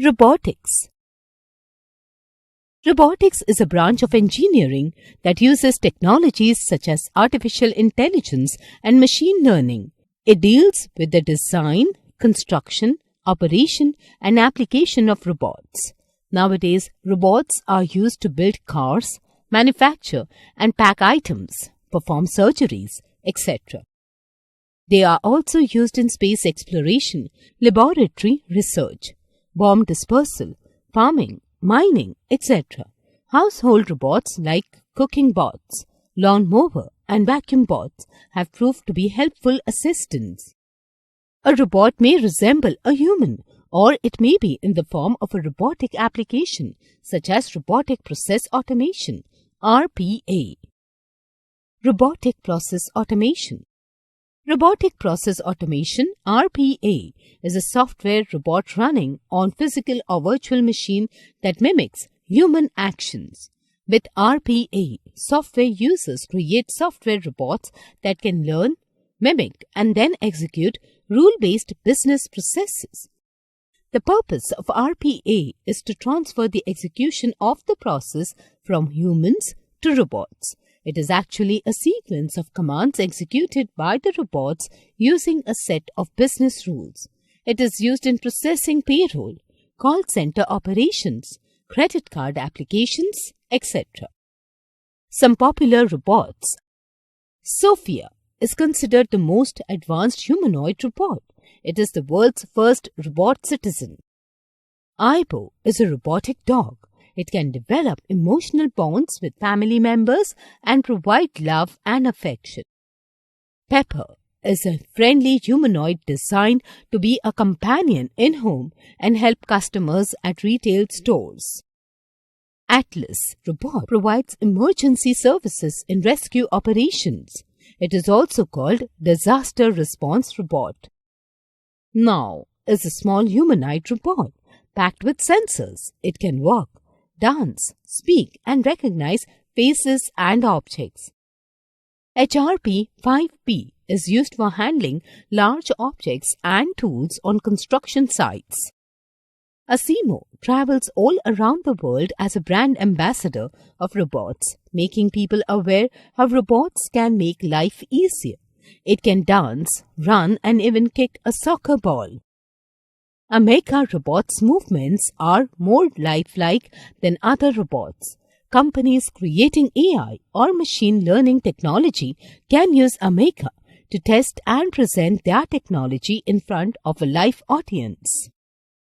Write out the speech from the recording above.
Robotics. Robotics is a branch of engineering that uses technologies such as artificial intelligence and machine learning. It deals with the design, construction, operation, and application of robots. Nowadays, robots are used to build cars, manufacture and pack items, perform surgeries, etc. They are also used in space exploration, laboratory research, bomb dispersal, farming, mining, etc. Household robots like cooking bots, lawn mower, and vacuum bots have proved to be helpful assistants. A robot may resemble a human, or it may be in the form of a robotic application, such as Robotic Process Automation, RPA. Robotic Process Automation. Robotic Process Automation, RPA, is a software robot running on physical or virtual machine that mimics human actions. With RPA, software users create software robots that can learn, mimic, and then execute rule-based business processes. The purpose of RPA is to transfer the execution of the process from humans to robots. It is actually a sequence of commands executed by the robots using a set of business rules. It is used in processing payroll, call center operations, credit card applications, etc. Some popular robots. Sophia is considered the most advanced humanoid robot. It is the world's first robot citizen. 𝐕𝟐 is a robotic dog. It can develop emotional bonds with family members and provide love and affection. Pepper is a friendly humanoid designed to be a companion in home and help customers at retail stores. Atlas robot provides emergency services in rescue operations. It is also called disaster response robot. Now is a small humanoid robot packed with sensors. It can walk, dance, speak, and recognize faces and objects. HRP-5P is used for handling large objects and tools on construction sites. 𝐂𝐨𝐬𝐿 travels all around the world as a brand ambassador of robots, making people aware how robots can make life easier. It can dance, run, and even kick a soccer ball. 𝐂𝐸 robots' movements are more lifelike than other robots. Companies creating AI or machine learning technology can use 𝐂𝐸 to test and present their technology in front of a live audience.